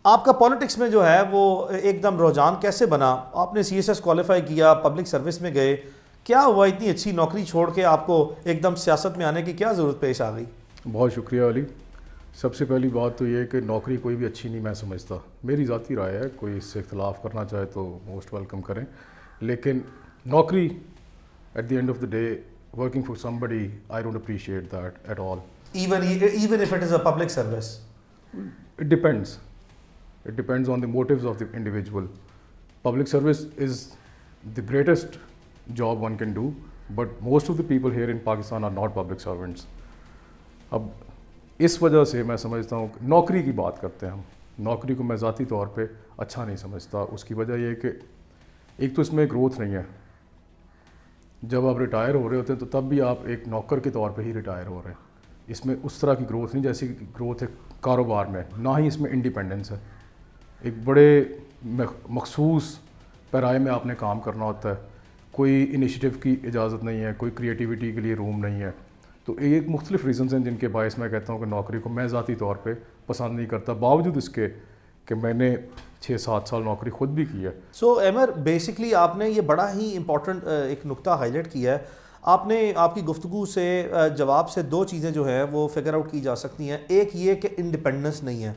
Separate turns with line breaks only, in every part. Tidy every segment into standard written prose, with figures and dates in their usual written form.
آپ کا پالیٹکس میں جو ہے وہ ایک دم رجحان کیسے بنا؟ آپ نے CSS کوالیفائی کیا، پبلک سروس میں گئے، کیا ہوا اتنی اچھی نوکری چھوڑ کے آپ کو ایک دم سیاست میں آنے کی کیا ضرورت پیش آ گئی؟
بہت شکریہ علی. سب سے پہلی بات تو یہ ہے کہ نوکری کوئی بھی اچھی نہیں میں سمجھتا، میری ذاتی رائے ہے، کوئی اس سے اختلاف کرنا چاہے تو موسٹ ویلکم کریں، لیکن نوکری at the end of the day working for somebody I don't appreciate that at all.
Even if it is a public service.
It depends. It depends on the motives of the individual. Public service is the greatest job one can do, but most of the people here in Pakistan are not public servants. اب اس وجہ سے میں سمجھتا ہوں نوکری کی بات کرتے ہیں ہم، نوکری کو میں ذاتی طور پہ اچھا نہیں سمجھتا. اس کی وجہ یہ ہے کہ ایک تو اس میں گروتھ نہیں ہے. جب آپ ریٹائر ہو رہے ہوتے ہیں تو تب بھی آپ ایک نوکر کے طور پہ ہی ریٹائر ہو رہے ہیں. اس میں اس طرح کی گروتھ نہیں جیسی گروتھ ہے کاروبار میں، نہ ہی اس میں انڈیپینڈنس ہے. ایک بڑے مخصوص پیرائے میں آپ نے کام کرنا ہوتا ہے، کوئی انیشیٹو کی اجازت نہیں ہے، کوئی کریٹیوٹی کے لیے روم نہیں ہے. تو ایک مختلف ریزنز ہیں جن کے باعث میں کہتا ہوں کہ نوکری کو میں ذاتی طور پہ پسند نہیں کرتا، باوجود اس کے کہ میں نے 6-7 سال نوکری خود بھی کی ہے.
سو ایمر بیسکلی آپ نے یہ بڑا ہی امپورٹنٹ ایک نقطہ ہائی لائٹ کیا ہے. آپ نے آپ کی گفتگو سے جواب سے 2 چیزیں جو ہے وہ فگر آؤٹ کی جا سکتی ہیں. ایک یہ کہ انڈیپینڈنس نہیں ہے،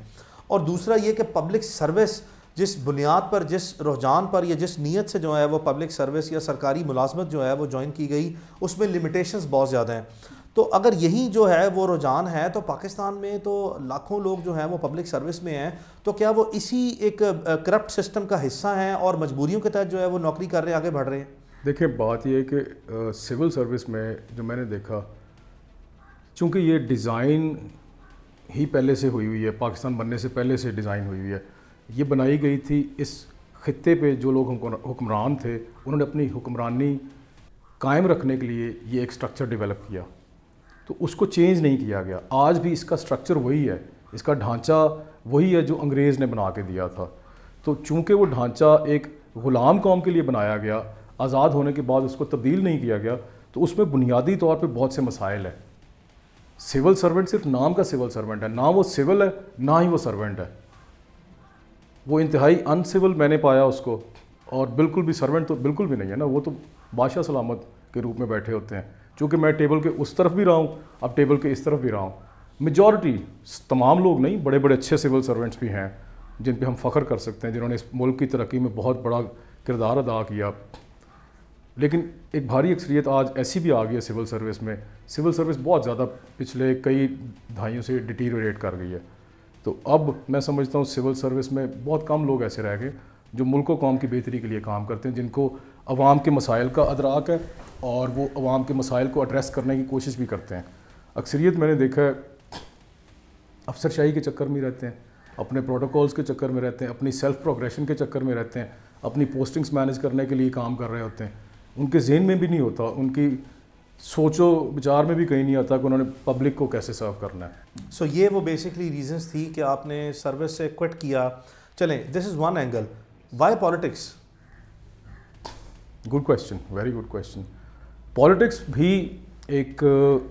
اور دوسرا یہ کہ پبلک سروس جس بنیاد پر، جس رجحان پر یا جس نیت سے جو ہے وہ پبلک سروس یا سرکاری ملازمت جو ہے وہ جوائن کی گئی، اس میں لمیٹیشنز بہت زیادہ ہیں. تو اگر یہی جو ہے وہ رجحان ہے تو پاکستان میں تو لاکھوں لوگ جو ہیں وہ پبلک سروس میں ہیں، تو کیا وہ اسی ایک کرپٹ سسٹم کا حصہ ہیں اور مجبوریوں کے تحت جو ہے وہ نوکری کر رہے ہیں، آگے بڑھ رہے ہیں؟
دیکھیں بات یہ ہے کہ سول سروس میں جو میں نے دیکھا، چونکہ یہ ڈیزائن ہی پہلے سے ہوئی ہوئی ہے، پاکستان بننے سے پہلے سے ڈیزائن ہوئی ہوئی ہے. یہ بنائی گئی تھی اس خطے پہ جو لوگ حکمران تھے انہوں نے اپنی حکمرانی قائم رکھنے کے لیے یہ ایک سٹرکچر ڈیولپ کیا، تو اس کو چینج نہیں کیا گیا. آج بھی اس کا سٹرکچر وہی ہے، اس کا ڈھانچہ وہی ہے جو انگریز نے بنا کے دیا تھا. تو چونکہ وہ ڈھانچہ ایک غلام قوم کے لیے بنایا گیا، آزاد ہونے کے بعد اس کو تبدیل نہیں کیا گیا، تو اس میں بنیادی طور پہ بہت سے مسائل ہیں. سول سرونٹ صرف نام کا سول سرونٹ ہے، نہ وہ سول ہے نہ ہی وہ سرونٹ ہے. وہ انتہائی ان سول میں نے پایا اس کو، اور بالکل بھی سرونٹ تو بالکل بھی نہیں ہے نا. وہ تو بادشاہ سلامت کے روپ میں بیٹھے ہوتے ہیں. چونکہ میں ٹیبل کے اس طرف بھی رہا ہوں، اب ٹیبل کے اس طرف بھی رہا ہوں. میجورٹی، تمام لوگ نہیں، بڑے بڑے اچھے سول سرونٹس بھی ہیں جن پہ ہم فخر کر سکتے ہیں، جنہوں نے اس ملک کی ترقی میں بہت بڑا کردار ادا کیا. لیکن ایک بھاری اکثریت آج ایسی بھی آ گئی ہے سول سروس میں. سول سروس بہت زیادہ پچھلے کئی دہائیوں سے ڈیٹیریوریٹ کر گئی ہے. تو اب میں سمجھتا ہوں سول سروس میں بہت کم لوگ ایسے رہ گئے جو ملک و قوم کی بہتری کے لیے کام کرتے ہیں، جن کو عوام کے مسائل کا ادراک ہے اور وہ عوام کے مسائل کو ایڈریس کرنے کی کوشش بھی کرتے ہیں. اکثریت میں نے دیکھا ہے افسر شاہی کے چکر میں رہتے ہیں، اپنے پروٹوکولز کے چکر میں رہتے ہیں، اپنی سیلف پروگریشن کے چکر میں رہتے ہیں، اپنی پوسٹنگز مینیج کرنے کے لیے کام کر رہے ہوتے ہیں. ان کے ذہن میں بھی نہیں ہوتا، ان کی سوچ و بچار میں بھی کہیں نہیں آتا کہ انہوں نے پبلک کو کیسے سرو کرنا ہے.
سو یہ وہ بیسکلی ریزنس تھی کہ آپ نے سروس سے کوئٹ کیا. چلیں، this is one angle. Why politics?
Good question, very good question. Politics بھی ایک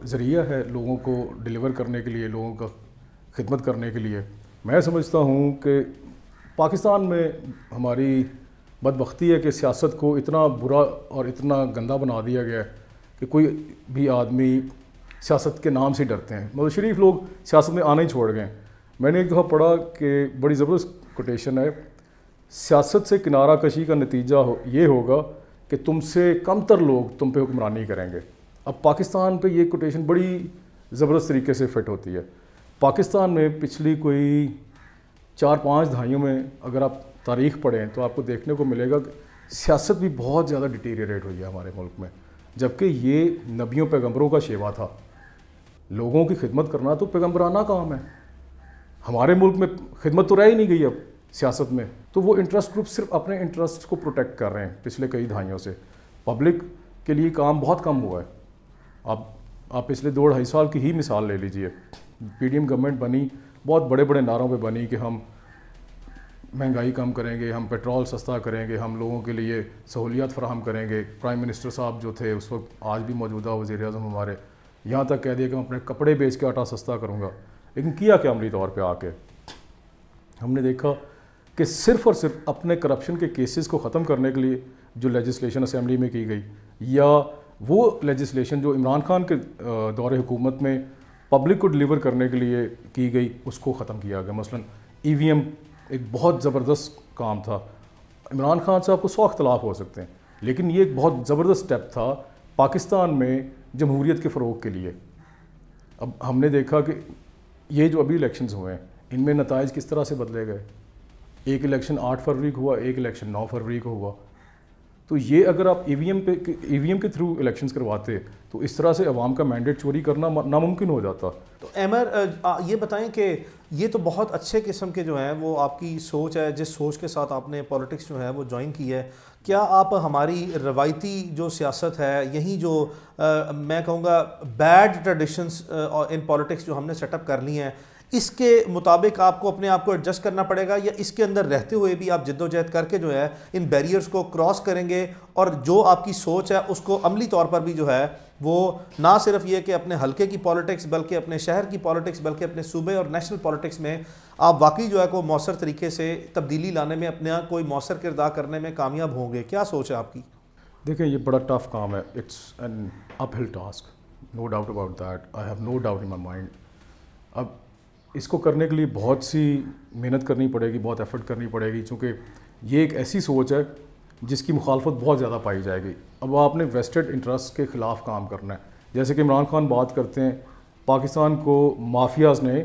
ذریعہ ہے لوگوں کو ڈیلیور کرنے کے لیے، لوگوں کا خدمت کرنے کے لیے. میں سمجھتا ہوں کہ پاکستان میں ہماری بدبختی ہے کہ سیاست کو اتنا برا اور اتنا گندا بنا دیا گیا ہے کہ کوئی بھی آدمی سیاست کے نام سے ڈرتے ہیں. مطلب شریف لوگ سیاست میں آنا ہی چھوڑ گئے. میں نے ایک دفعہ پڑھا کہ بڑی زبردست کوٹیشن ہے، سیاست سے کنارہ کشی کا نتیجہ یہ ہوگا کہ تم سے کم تر لوگ تم پہ حکمرانی کریں گے. اب پاکستان پہ یہ کوٹیشن بڑی زبردست طریقے سے فٹ ہوتی ہے. پاکستان میں پچھلی کوئی 4-5 دہائیوں میں اگر آپ تاریخ پڑھیں تو آپ کو دیکھنے کو ملے گا کہ سیاست بھی بہت زیادہ ڈیٹیریریٹ ہوئی ہے ہمارے ملک میں، جبکہ یہ نبیوں پیغمبروں کا شیوا تھا. لوگوں کی خدمت کرنا تو پیغمبرانہ کام ہے. ہمارے ملک میں خدمت تو رہ ہی نہیں گئی اب سیاست میں. تو وہ انٹرسٹ گروپ صرف اپنے انٹرسٹ کو پروٹیکٹ کر رہے ہیں پچھلے کئی دہائیوں سے. پبلک کے لیے کام بہت کم ہوا ہے. آپ پچھلے 2-2.5 سال کی ہی مثال لے لیجئے. PDM گورنمنٹ بنی، بہت بڑے بڑے نعروں پہ بنی کہ ہم مہنگائی کم کریں گے، ہم پیٹرول سستا کریں گے، ہم لوگوں کے لیے سہولیات فراہم کریں گے. پرائم منسٹر صاحب جو تھے اس وقت، آج بھی موجودہ وزیر اعظم ہمارے، یہاں تک کہہ دیا کہ میں اپنے کپڑے بیچ کے آٹا سستا کروں گا. لیکن کیا عملی طور پہ آ کے ہم نے دیکھا کہ صرف اور صرف اپنے کرپشن کے کیسز کو ختم کرنے کے لیے جو لیجسلیشن اسمبلی میں کی گئی یا وہ لیجسلیشن جو عمران خان کے دور حکومت میں پبلک کو ڈلیور کرنے کے لیے کی گئی اس کو ختم کیا گیا. مثلا ای وی ایم ایک بہت زبردست کام تھا. عمران خان صاحب کو 100 اختلاف ہو سکتے ہیں لیکن یہ ایک بہت زبردست اسٹیپ تھا پاکستان میں جمہوریت کے فروغ کے لیے. اب ہم نے دیکھا کہ یہ جو ابھی الیکشنز ہوئے ہیں ان میں نتائج کس طرح سے بدلے گئے. ایک الیکشن 8 فروری کو ہوا, ایک الیکشن 9 فروری کو ہوا. تو یہ اگر آپ ای وی ایم کے تھرو الیکشنز کرواتے تو اس طرح سے عوام کا مینڈیٹ چوری کرنا ناممکن ہو جاتا.
تو عمر یہ بتائیں کہ یہ تو بہت اچھے قسم کے جو ہیں وہ آپ کی سوچ ہے, جس سوچ کے ساتھ آپ نے پولیٹکس جو ہے وہ جوائن کی ہے. کیا آپ ہماری روایتی جو سیاست ہے, یہی جو میں کہوں گا بیڈ ٹریڈیشنز ان پولیٹکس جو ہم نے سیٹ اپ کر لی ہیں, اس کے مطابق آپ کو اپنے آپ کو ایڈجسٹ کرنا پڑے گا, یا اس کے اندر رہتے ہوئے بھی آپ جد و جہد کر کے جو ہے ان بیریئرز کو کراس کریں گے اور جو آپ کی سوچ ہے اس کو عملی طور پر بھی جو ہے وہ نہ صرف یہ کہ اپنے حلقے کی پولیٹکس بلکہ اپنے شہر کی پولیٹکس بلکہ اپنے صوبے اور نیشنل پولیٹکس میں آپ واقعی جو ہے کوئی مؤثر طریقے سے تبدیلی لانے میں, اپنا کوئی مؤثر کردار کرنے میں کامیاب ہوں گے؟ کیا سوچ ہے آپ کی؟
دیکھیں یہ بڑا ٹف کام ہے, اٹس این اپ ہل task, no doubt about that, I have no doubt in my mind. اب اس کو کرنے کے لیے بہت سی محنت کرنی پڑے گی, بہت ایفرٹ کرنی پڑے گی, چونکہ یہ ایک ایسی سوچ ہے جس کی مخالفت بہت زیادہ پائی جائے گی. اب آپ نے ویسٹڈ انٹرسٹ کے خلاف کام کرنا ہے. جیسے کہ عمران خان بات کرتے ہیں پاکستان کو مافیاز نے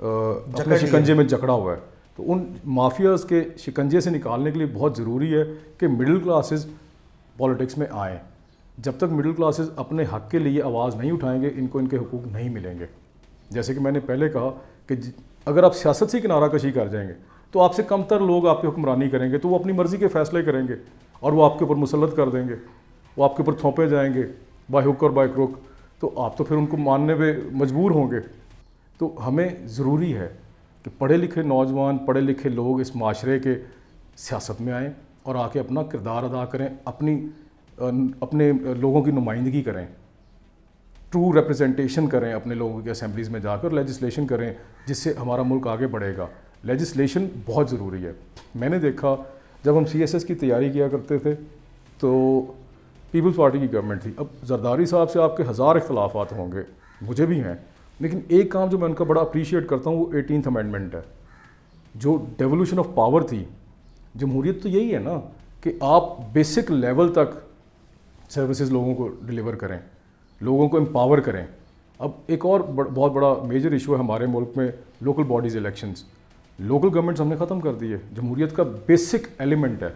اپنے شکنجے میں جکڑا ہوا ہے, تو ان مافیاز کے شکنجے سے نکالنے کے لیے بہت ضروری ہے کہ مڈل کلاسز پولیٹکس میں آئیں. جب تک مڈل کلاسز اپنے حق کے لیے آواز نہیں اٹھائیں گے ان کو ان کے حقوق نہیں ملیں گے. جیسے کہ میں نے پہلے کہا کہ اگر آپ سیاست سے کنارہ کشی کر جائیں گے تو آپ سے کم تر لوگ آپ پہ حکمرانی کریں گے, تو وہ اپنی مرضی کے فیصلے کریں گے اور وہ آپ کے اوپر مسلط کر دیں گے, وہ آپ کے اوپر تھوپے جائیں گے بائی ہک اور بائی کروک, تو آپ تو پھر ان کو ماننے پہ مجبور ہوں گے. تو ہمیں ضروری ہے کہ پڑھے لکھے نوجوان, پڑھے لکھے لوگ اس معاشرے کے سیاست میں آئیں اور آ کے اپنا کردار ادا کریں, اپنے لوگوں کی نمائندگی کریں, ٹرو ریپرزنٹیشن کریں اپنے لوگوں کی اسمبلیز میں جا کر, لیجسلیشن کریں جس سے ہمارا ملک آگے بڑھے گا. لیجسلیشن بہت ضروری ہے. میں نے دیکھا جب ہم سی ایس ایس کی تیاری کیا کرتے تھے تو پیپلز پارٹی کی گورنمنٹ تھی. اب زرداری صاحب سے آپ کے 1000 اختلافات ہوں گے, مجھے بھی ہیں, لیکن ایک کام جو میں ان کا بڑا اپریشیٹ کرتا ہوں وہ 18th امینڈمنٹ ہے, جو ڈیولوشن آف پاور تھی. جمہوریت تو یہی ہے نا کہ آپ بیسک لیول تک سروسز لوگوں کو ڈلیور کریں, لوگوں کو امپاور کریں. اب ایک اور بہت بڑا میجر ایشو ہے ہمارے ملک میں local bodies elections. Local governments ہم نے ختم کر دی ہے, جمہوریت کا بیسک ایلیمنٹ ہے.